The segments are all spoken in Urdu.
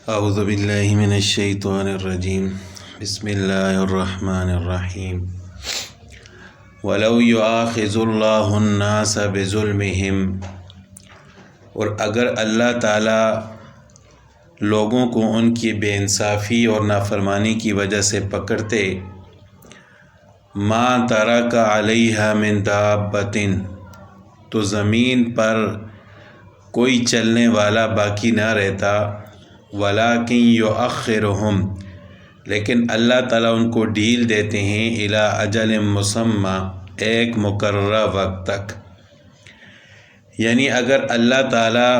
اعوذ باللہ من الشیطان الرجیم بسم اللہ الرحمن الرحیم ولو یؤاخذ اللہ الناس بظلمہم، اور اگر اللہ تعالیٰ لوگوں کو ان کی بے انصافی اور نافرمانی کی وجہ سے پکڑتے، ما ترک علیہا من دابۃ، تو زمین پر کوئی چلنے والا باقی نہ رہتا، ولیکن یؤخرہم، لیکن اللہ تعالیٰ ان کو ڈھیل دیتے ہیں، الی اجل مسمی، ایک مقررہ وقت تک۔ یعنی اگر اللہ تعالیٰ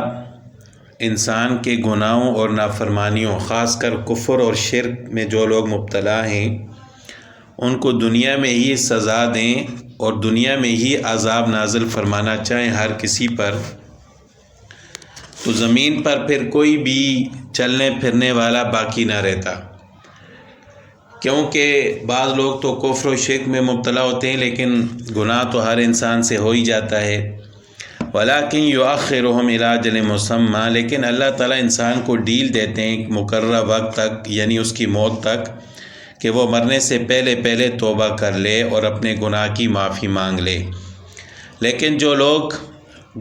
انسان کے گناہوں اور نافرمانیوں، خاص کر کفر اور شرک میں جو لوگ مبتلا ہیں، ان کو دنیا میں ہی سزا دیں اور دنیا میں ہی عذاب نازل فرمانا چاہیں ہر کسی پر، تو زمین پر پھر کوئی بھی چلنے پھرنے والا باقی نہ رہتا، کیونکہ بعض لوگ تو کفر و شرک میں مبتلا ہوتے ہیں لیکن گناہ تو ہر انسان سے ہو ہی جاتا ہے۔ ولیکن یؤخرہم الی اجل مسمی، لیکن اللہ تعالیٰ انسان کو ڈیل دیتے ہیں ایک مقررہ وقت تک، یعنی اس کی موت تک، کہ وہ مرنے سے پہلے توبہ کر لے اور اپنے گناہ کی معافی مانگ لے۔ لیکن جو لوگ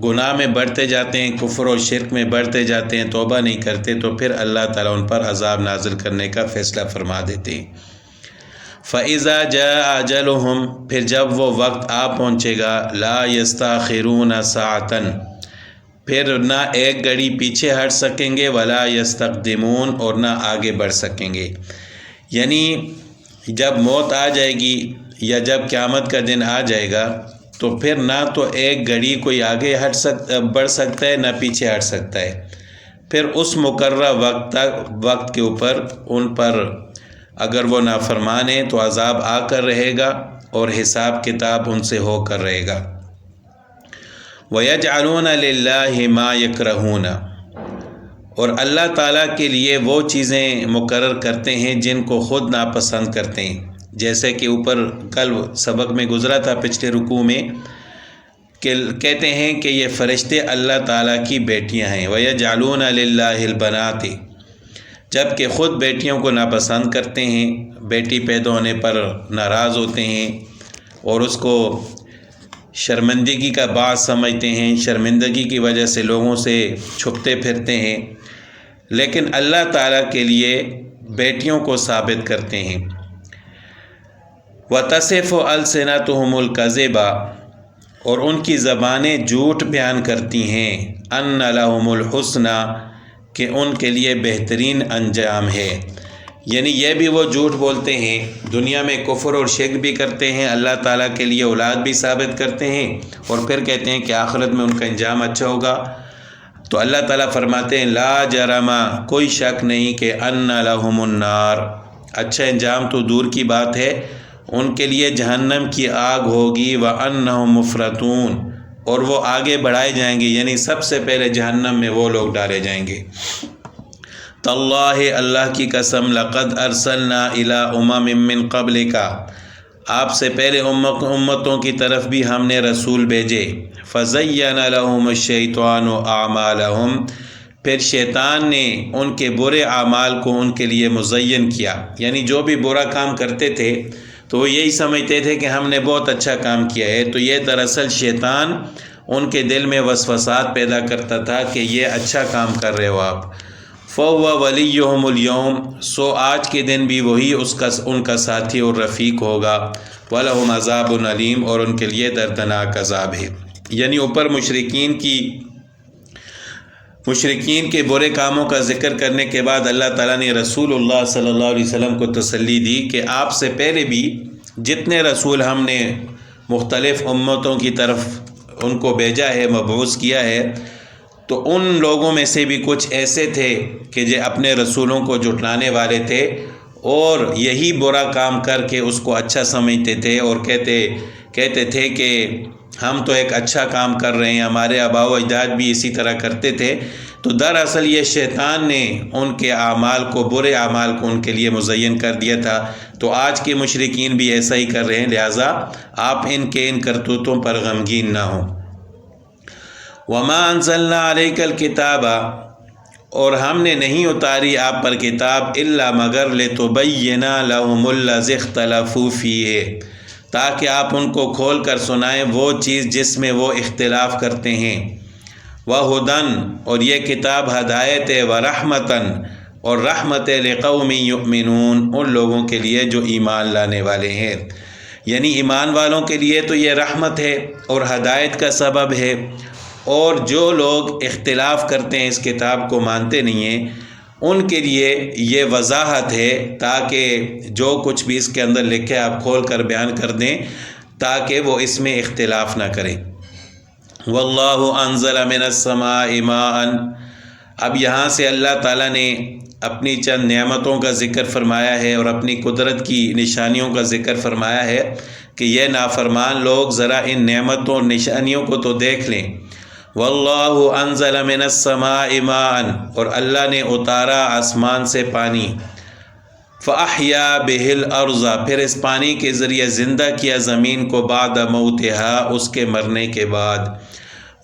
گناہ میں بڑھتے جاتے ہیں، کفر و شرک میں بڑھتے جاتے ہیں، توبہ نہیں کرتے، تو پھر اللہ تعالیٰ ان پر عذاب نازل کرنے کا فیصلہ فرما دیتے ہیں۔ فَإِذَا جَاءَ أَجَلُهُمْ، پھر جب وہ وقت آ پہنچے گا، لَا يَسْتَأْخِرُونَ سَاعَةً، پھر نہ ایک گھڑی پیچھے ہٹ سکیں گے، وَلَا يَسْتَقْدِمُونَ، اور نہ آگے بڑھ سکیں گے۔ یعنی جب موت آ جائے گی یا جب قیامت کا دن آ جائے گا، تو پھر نہ تو ایک گھڑی کوئی آگے بڑھ سکتا ہے نہ پیچھے ہٹ سکتا ہے۔ پھر اس مقررہ وقت کے اوپر ان پر اگر وہ نافرمان ہیں تو عذاب آ کر رہے گا اور حساب کتاب ان سے ہو کر رہے گا۔ وَيَجْعَلُونَ لِلَّهِ مَا يَكْرَهُونَ، اور اللہ تعالیٰ کے لیے وہ چیزیں مقرر کرتے ہیں جن کو خود ناپسند کرتے ہیں، جیسے کہ اوپر کل سبق میں گزرا تھا پچھلے رکوع میں، کہ کہتے ہیں کہ یہ فرشتے اللہ تعالیٰ کی بیٹیاں ہیں۔ وَيَجْعَلُونَ لِلَّهِ الْبَنَاتِ، جب کہ خود بیٹیوں کو ناپسند کرتے ہیں، بیٹی پیدا ہونے پر ناراض ہوتے ہیں اور اس کو شرمندگی کا باعث سمجھتے ہیں، شرمندگی کی وجہ سے لوگوں سے چھپتے پھرتے ہیں، لیکن اللہ تعالیٰ کے لیے بیٹیوں کو ثابت کرتے ہیں۔ وَتَصِفُ أَلْسِنَتُهُمُ الْكَذِبَ، اور ان کی زبانیں جھوٹ بیان کرتی ہیں، أَنَّ لَهُمُ الْحُسْنَى، کہ ان کے لیے بہترین انجام ہے۔ یعنی یہ بھی وہ جھوٹ بولتے ہیں، دنیا میں کفر اور شرک بھی کرتے ہیں، اللہ تعالیٰ کے لیے اولاد بھی ثابت کرتے ہیں، اور پھر کہتے ہیں کہ آخرت میں ان کا انجام اچھا ہوگا۔ تو اللہ تعالیٰ فرماتے ہیں لا جرم، کوئی شک نہیں کہ أَنَّ لَهُمُ النَّارِ، اچھا انجام تو دور کی بات ہے، ان کے لیے جہنم کی آگ ہوگی، وَأَنَّهُمْ مُفْرَطُونَ، اور وہ آگے بڑھائے جائیں گے، یعنی سب سے پہلے جہنم میں وہ لوگ ڈالے جائیں گے۔ تاللہ، اللہ کی قسم، لقد ارسلنا الی امم من قبلک، آپ سے پہلے امتوں کی طرف بھی ہم نے رسول بھیجے، فزین لهم الشیطان اعمالهم، پھر شیطان نے ان کے برے اعمال کو ان کے لیے مزین کیا، یعنی جو بھی برا کام کرتے تھے تو وہ یہی سمجھتے تھے کہ ہم نے بہت اچھا کام کیا ہے، تو یہ دراصل شیطان ان کے دل میں وسوسات پیدا کرتا تھا کہ یہ اچھا کام کر رہے ہو آپ۔ فَهُوَ وَلِيُّهُمُ الْيَوْمَ، سو آج کے دن بھی وہی ان کا ساتھی اور رفیق ہوگا، وَلَهُمْ عَذَابٌ عَلِيمٌ، اور ان کے لیے دردناک عذاب ہے۔ یعنی اوپر مشرکین کے برے کاموں کا ذکر کرنے کے بعد اللہ تعالیٰ نے رسول اللہ صلی اللہ علیہ وسلم کو تسلی دی کہ آپ سے پہلے بھی جتنے رسول ہم نے مختلف امتوں کی طرف ان کو بھیجا ہے، مبعوث کیا ہے، تو ان لوگوں میں سے بھی کچھ ایسے تھے کہ جو اپنے رسولوں کو جھٹلانے والے تھے اور یہی برا کام کر کے اس کو اچھا سمجھتے تھے اور کہتے تھے کہ ہم تو ایک اچھا کام کر رہے ہیں، ہمارے آباء و اجداد بھی اسی طرح کرتے تھے۔ تو دراصل یہ شیطان نے ان کے اعمال کو، برے اعمال کو ان کے لیے مزین کر دیا تھا۔ تو آج کے مشرکین بھی ایسا ہی کر رہے ہیں، لہٰذا آپ ان کرتوتوں پر غمگین نہ ہوں۔ وَمَا أَنزَلْنَا عَلَيْكَ الْكِتَابَ، اور ہم نے نہیں اتاری آپ پر کتاب الا مگر لتبین لهم الذی اختلفوا فیہ، تاکہ آپ ان کو کھول کر سنائیں وہ چیز جس میں وہ اختلاف کرتے ہیں، وہدن اور یہ کتاب ہدایت ہے، ورحمتن اور رحمت لقوم یؤمنون ان لوگوں کے لیے جو ایمان لانے والے ہیں، یعنی ایمان والوں کے لیے تو یہ رحمت ہے اور ہدایت کا سبب ہے، اور جو لوگ اختلاف کرتے ہیں اس کتاب کو مانتے نہیں ہیں ان کے لیے یہ وضاحت ہے تاکہ جو کچھ بھی اس کے اندر لکھے آپ کھول کر بیان کر دیں تاکہ وہ اس میں اختلاف نہ کریں۔ واللہ انزل من السماء ماء، اب یہاں سے اللہ تعالیٰ نے اپنی چند نعمتوں کا ذکر فرمایا ہے اور اپنی قدرت کی نشانیوں کا ذکر فرمایا ہے کہ یہ نافرمان لوگ ذرا ان نعمتوں اور نشانیوں کو تو دیکھ لیں۔ واللہ انزل من السماء ماء، اور اللہ نے اتارا آسمان سے پانی، فاحیا بہ الارض، پھر اس پانی کے ذریعے زندہ کیا زمین کو، بعد موتہا، اس کے مرنے کے بعد۔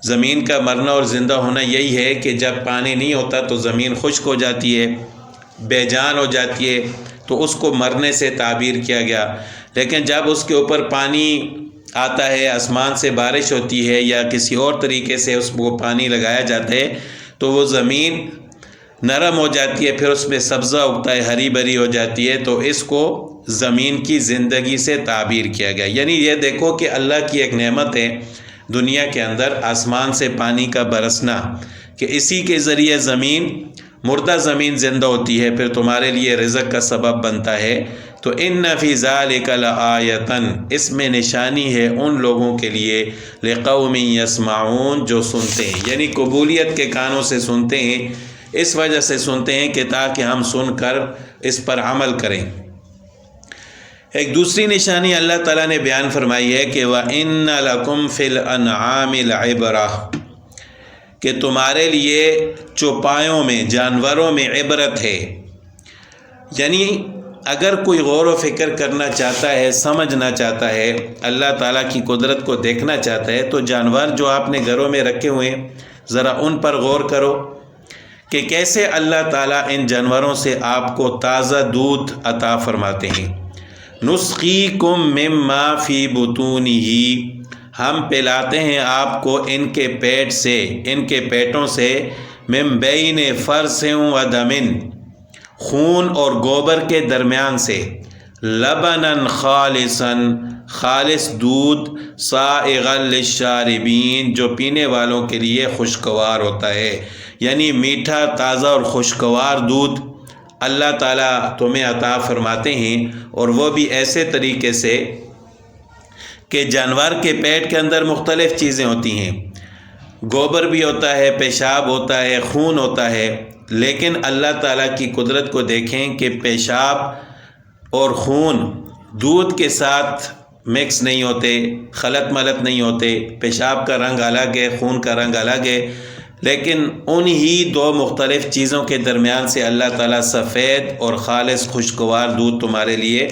زمین کا مرنا اور زندہ ہونا یہی ہے کہ جب پانی نہیں ہوتا تو زمین خشک ہو جاتی ہے، بے جان ہو جاتی ہے، تو اس کو مرنے سے تعبیر کیا گیا، لیکن جب اس کے اوپر پانی آتا ہے، آسمان سے بارش ہوتی ہے یا کسی اور طریقے سے اس کو پانی لگایا جاتا ہے تو وہ زمین نرم ہو جاتی ہے، پھر اس میں سبزہ اگتا ہے، ہری بھری ہو جاتی ہے، تو اس کو زمین کی زندگی سے تعبیر کیا گیا۔ یعنی یہ دیکھو کہ اللہ کی ایک نعمت ہے دنیا کے اندر آسمان سے پانی کا برسنا، کہ اسی کے ذریعے زمین، مردہ زمین زندہ ہوتی ہے، پھر تمہارے لیے رزق کا سبب بنتا ہے۔ تو ان فی ذلک لآیۃ، اس میں نشانی ہے ان لوگوں کے لیے، لقوم یسمعون، جو سنتے ہیں، یعنی قبولیت کے کانوں سے سنتے ہیں، اس وجہ سے سنتے ہیں کہ تاکہ ہم سن کر اس پر عمل کریں۔ ایک دوسری نشانی اللہ تعالیٰ نے بیان فرمائی ہے کہ وَإِنَّ لَكُمْ فِي الْأَنْعَامِ لَعِبْرَةً، کہ تمہارے لیے چوپایوں میں، جانوروں میں عبرت ہے۔ یعنی اگر کوئی غور و فکر کرنا چاہتا ہے، سمجھنا چاہتا ہے، اللہ تعالیٰ کی قدرت کو دیکھنا چاہتا ہے، تو جانور جو آپ نے گھروں میں رکھے ہوئے ہیں ذرا ان پر غور کرو کہ کیسے اللہ تعالیٰ ان جانوروں سے آپ کو تازہ دودھ عطا فرماتے ہیں۔ نسقیکم مما فی بطونہ، ہم پلاتے ہیں آپ کو ان کے پیٹ سے، ان کے پیٹوں سے، من بین فرث و دم، خون اور گوبر کے درمیان سے، لبنا خالصا، خالص دودھ، سائغا للشاربین، جو پینے والوں کے لیے خوشگوار ہوتا ہے، یعنی میٹھا، تازہ اور خوشگوار دودھ اللہ تعالیٰ تمہیں عطا فرماتے ہیں، اور وہ بھی ایسے طریقے سے کہ جانور کے پیٹ کے اندر مختلف چیزیں ہوتی ہیں، گوبر بھی ہوتا ہے، پیشاب ہوتا ہے، خون ہوتا ہے، لیکن اللہ تعالیٰ کی قدرت کو دیکھیں کہ پیشاب اور خون دودھ کے ساتھ مکس نہیں ہوتے، خلط ملط نہیں ہوتے، پیشاب کا رنگ الگ ہے، خون کا رنگ الگ ہے، لیکن انہی دو مختلف چیزوں کے درمیان سے اللہ تعالیٰ سفید اور خالص خوشگوار دودھ تمہارے لیے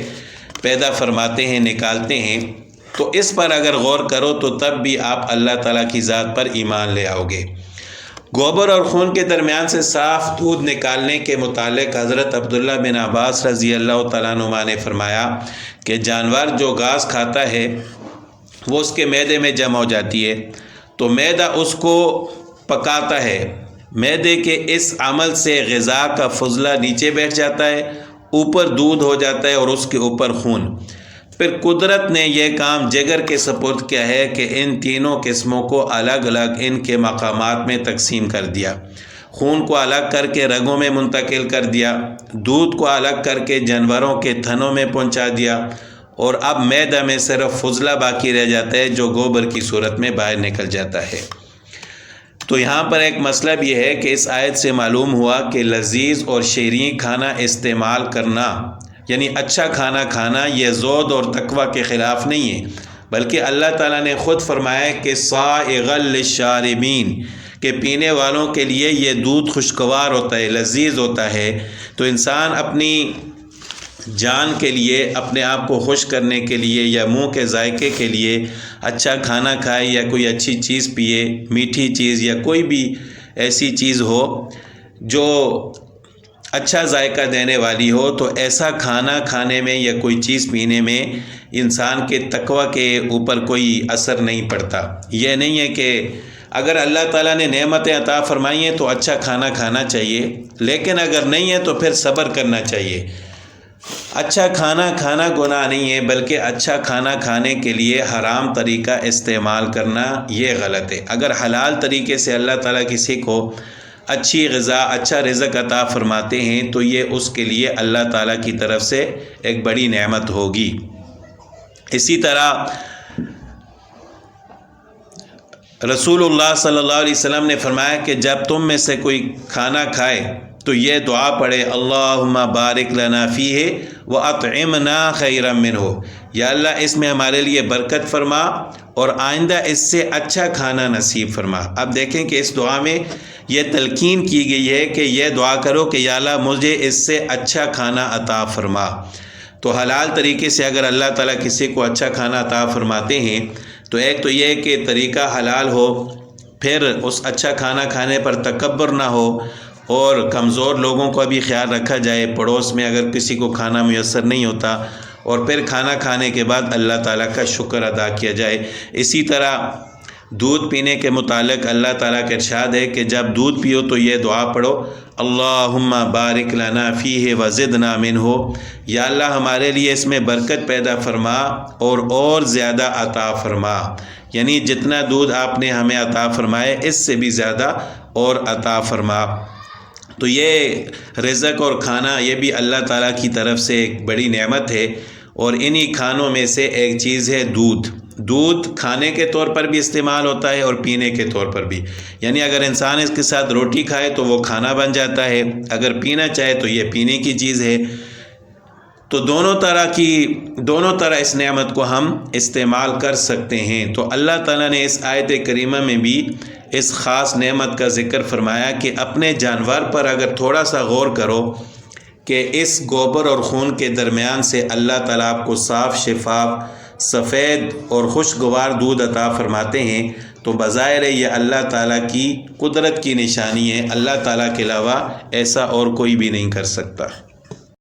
پیدا فرماتے ہیں، نکالتے ہیں۔ تو اس پر اگر غور کرو تو تب بھی آپ اللہ تعالیٰ کی ذات پر ایمان لے آؤ گے۔ گوبر اور خون کے درمیان سے صاف دودھ نکالنے کے متعلق حضرت عبداللہ بن عباس رضی اللہ تعالیٰ عنہما نے فرمایا کہ جانور جو گھاس کھاتا ہے وہ اس کے معدے میں جمع ہو جاتی ہے، تو معدہ اس کو پکاتا ہے، معدے کے اس عمل سے غذا کا فضلہ نیچے بیٹھ جاتا ہے، اوپر دودھ ہو جاتا ہے اور اس کے اوپر خون۔ پھر قدرت نے یہ کام جگر کے سپرد کیا ہے کہ ان تینوں قسموں کو الگ الگ ان کے مقامات میں تقسیم کر دیا، خون کو الگ کر کے رگوں میں منتقل کر دیا، دودھ کو الگ کر کے جانوروں کے تھنوں میں پہنچا دیا، اور اب معدہ میں صرف فضلہ باقی رہ جاتا ہے جو گوبر کی صورت میں باہر نکل جاتا ہے۔ تو یہاں پر ایک مطلب یہ ہے کہ اس آیت سے معلوم ہوا کہ لذیذ اور شیریں کھانا استعمال کرنا، یعنی اچھا کھانا کھانا، یہ زہد اور تقوی کے خلاف نہیں ہے، بلکہ اللہ تعالیٰ نے خود فرمایا کہ سائغا للشاربین، کہ پینے والوں کے لیے یہ دودھ خوشگوار ہوتا ہے، لذیذ ہوتا ہے۔ تو انسان اپنی جان کے لیے، اپنے آپ کو خوش کرنے کے لیے یا منہ کے ذائقے کے لیے اچھا کھانا کھائے یا کوئی اچھی چیز پیے، میٹھی چیز یا کوئی بھی ایسی چیز ہو جو اچھا ذائقہ دینے والی ہو، تو ایسا کھانا کھانے میں یا کوئی چیز پینے میں انسان کے تقوی کے اوپر کوئی اثر نہیں پڑتا۔ یہ نہیں ہے کہ اگر اللہ تعالیٰ نے نعمتیں عطا فرمائی ہیں تو اچھا کھانا کھانا چاہیے، لیکن اگر نہیں ہے تو پھر صبر کرنا چاہیے۔ اچھا کھانا کھانا گناہ نہیں ہے، بلکہ اچھا کھانا کھانے کے لیے حرام طریقہ استعمال کرنا یہ غلط ہے۔ اگر حلال طریقے سے اللہ تعالیٰ کسی کو اچھی غذا، اچھا رزق عطا فرماتے ہیں تو یہ اس کے لیے اللہ تعالیٰ کی طرف سے ایک بڑی نعمت ہوگی۔ اسی طرح رسول اللہ صلی اللہ علیہ وسلم نے فرمایا کہ جب تم میں سے کوئی کھانا کھائے تو یہ دعا پڑھے، اللہم بارک لنا فیہ واطعمنا خیرا منہ، یا اللہ اس میں ہمارے لیے برکت فرما اور آئندہ اس سے اچھا کھانا نصیب فرما۔ اب دیکھیں کہ اس دعا میں یہ تلقین کی گئی ہے کہ یہ دعا کرو کہ یا اللہ مجھے اس سے اچھا کھانا عطا فرما۔ تو حلال طریقے سے اگر اللہ تعالیٰ کسی کو اچھا کھانا عطا فرماتے ہیں تو ایک تو یہ کہ طریقہ حلال ہو، پھر اس اچھا کھانا کھانے پر تکبر نہ ہو، اور کمزور لوگوں کا بھی خیال رکھا جائے، پڑوس میں اگر کسی کو کھانا میسر نہیں ہوتا، اور پھر کھانا کھانے کے بعد اللہ تعالیٰ کا شکر ادا کیا جائے۔ اسی طرح دودھ پینے کے متعلق اللہ تعالیٰ کا ارشاد ہے کہ جب دودھ پیو تو یہ دعا پڑھو، اللہم بارک لنا فیہ وزدنا منہ، یا اللہ ہمارے لیے اس میں برکت پیدا فرما اور زیادہ عطا فرما، یعنی جتنا دودھ آپ نے ہمیں عطا فرمائے اس سے بھی زیادہ اور عطا فرما۔ تو یہ رزق اور کھانا یہ بھی اللہ تعالیٰ کی طرف سے ایک بڑی نعمت ہے، اور انہی کھانوں میں سے ایک چیز ہے دودھ۔ دودھ کھانے کے طور پر بھی استعمال ہوتا ہے اور پینے کے طور پر بھی، یعنی اگر انسان اس کے ساتھ روٹی کھائے تو وہ کھانا بن جاتا ہے، اگر پینا چاہے تو یہ پینے کی چیز ہے۔ تو دونوں طرح اس نعمت کو ہم استعمال کر سکتے ہیں۔ تو اللہ تعالیٰ نے اس آیت کریمہ میں بھی اس خاص نعمت کا ذکر فرمایا کہ اپنے جانور پر اگر تھوڑا سا غور کرو کہ اس گوبر اور خون کے درمیان سے اللہ تعالیٰ آپ کو صاف شفاف سفید اور خوشگوار دودھ عطا فرماتے ہیں، تو بظاہر یہ اللہ تعالیٰ کی قدرت کی نشانی ہے، اللہ تعالیٰ کے علاوہ ایسا اور کوئی بھی نہیں کر سکتا۔